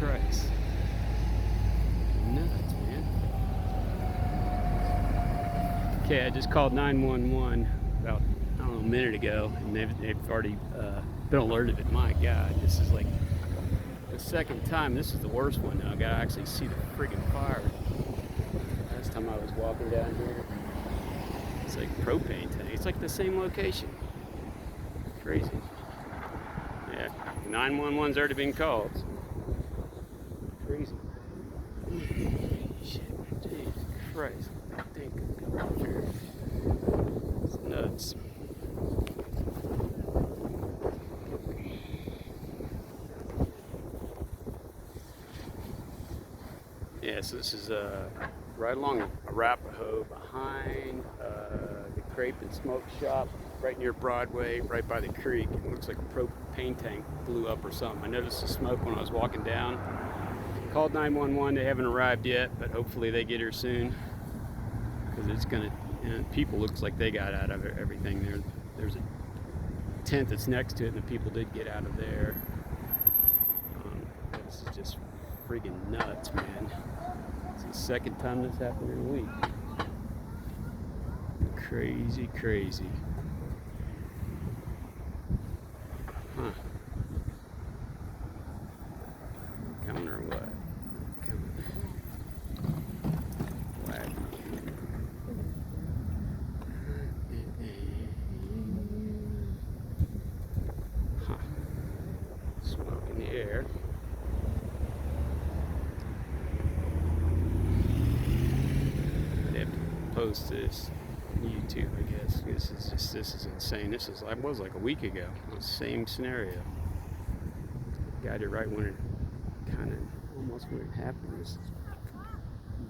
Christ. Nuts, man. Okay, I just called 911 about, I don't know, a minute ago, and they've already been alerted. My God, this is like the second time. This is the worst one now. I gotta actually see the friggin' fire. Last time I was walking down here, it's like propane tank. It's like the same location. Crazy. Yeah, 911's already been called. Crazy. Shit, Jesus Christ. I think I'm coming up here. It's nuts. Yeah, so this is right along Arapahoe, behind the crepe and smoke shop, right near Broadway, right by the creek. It looks like a propane tank blew up or something. I noticed the smoke when I was walking down. Called 911. They haven't arrived yet, but hopefully they get here soon. Because it's gonna, people looks like they got out of everything there. There's a tent that's next to it, and the people did get out of there. This is just friggin' nuts, man. It's the second time this happened in a week. Crazy, crazy. Huh. Coming or what? Coming. Wagon. Huh. Smoke in the air. They have to post this on YouTube, I guess. This is insane. This was like a week ago. Same scenario. Got it right when it kind of almost when it happened. This is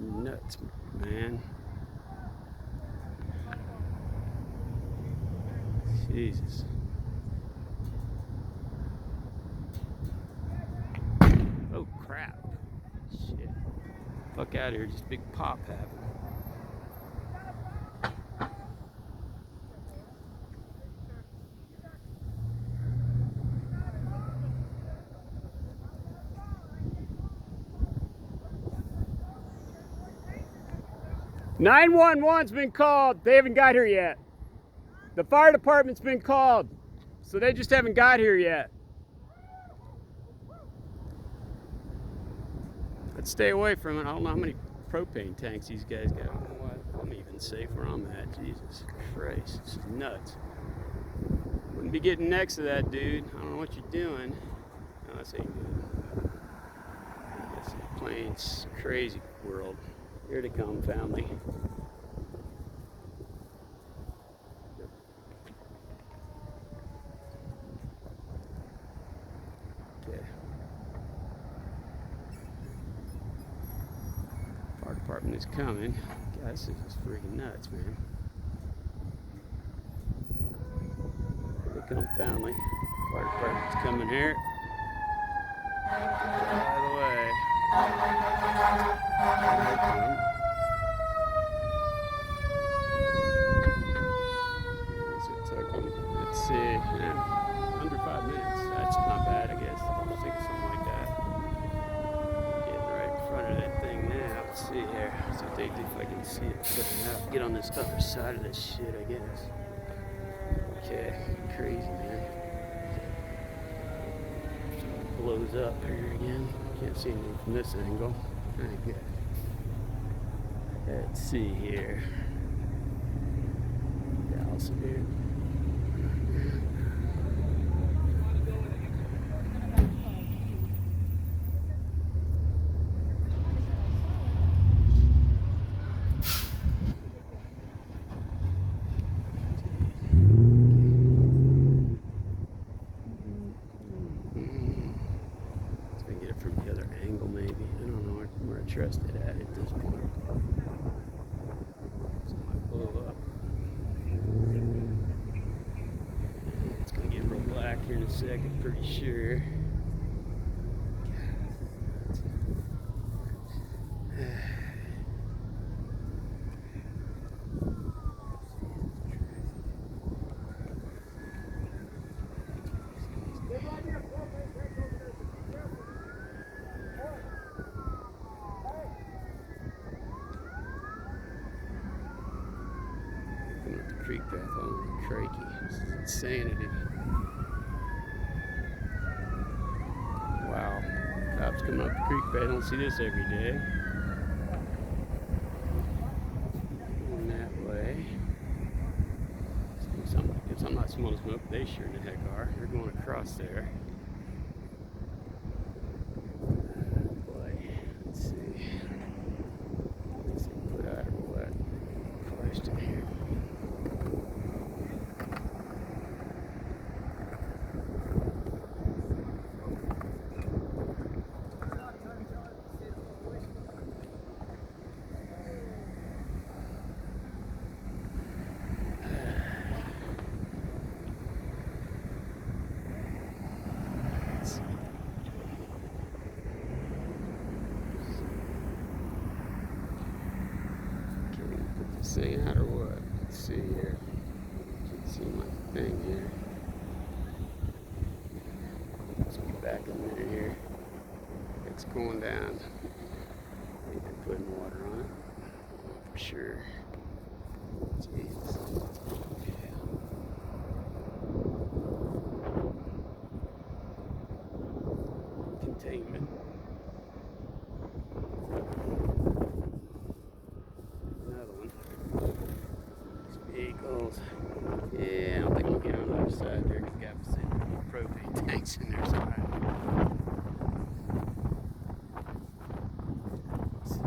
nuts, man. Jesus. Oh crap. Shit. Fuck out of here. Just big pop happened. 911's been called. They haven't got here yet. The fire department's been called, so they just haven't got here yet. Let's stay away from it. I don't know how many propane tanks these guys got. I don't know why I'm even safe where I'm at. Jesus Christ, this is nuts. Wouldn't be getting next to that, dude. I don't know what you're doing. No, this ain't good. This plane's crazy world. Here to come, family. Okay. Fire department is coming. God, this is just freaking nuts, man. Here they come, family. Fire department's coming here. Out of the way. Let's see, under 5 minutes. That's not bad, I guess. I was thinking something like that. Getting right in front of that thing now. Let's see here. So if I can see it flipping out. Get on this other side of this shit, I guess. Okay, crazy, man. Blows up here again. Can't see anything from this angle. Very good. Let's see here. Dallas, dude. Trusted at this point. So I blew up. It's gonna get real black here in a second, pretty sure. Holy crikey, this is insanity. Wow, cops coming up the creek bed. I don't see this every day. Going that way. Guess I'm not smelling smoke. They sure the heck are. They're going across there. Boy, let's see. Let's see, put out or what? Question here. Thing out or what? Let's see here. Can't see my thing here. Let's get back in there here. It's going down. They've been putting water on it. For sure. Jeez. Yeah. Containment. Vehicles. Yeah, I don't think I'm getting on the other side there because you got some propane tanks in there somewhere. Let's see.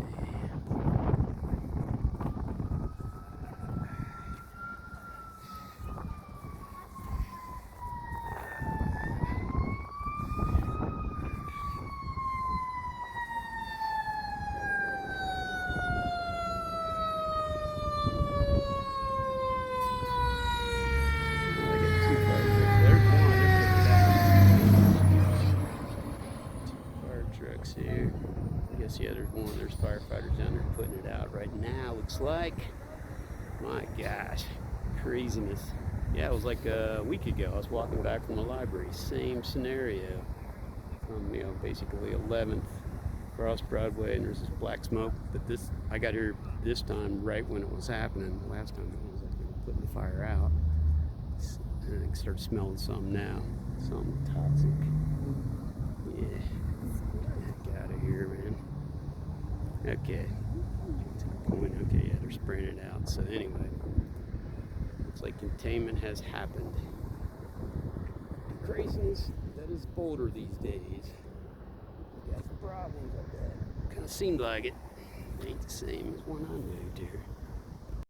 Trucks here. I guess yeah, there's one. There's firefighters down there putting it out right now. Looks like. My gosh, craziness. Yeah, it was like a week ago. I was walking back from the library. Same scenario. From basically 11th across Broadway, and there's this black smoke. But this, I got here this time right when it was happening. Last time it was putting the fire out. And I can start smelling some now. Something toxic. Yeah. Out of here, man. Okay. To the point. Okay, yeah, they're spraying it out. So anyway, looks like containment has happened. The craziness that is Boulder these days. Got some problems like that. Kind of seemed like it. Ain't the same as when I moved here.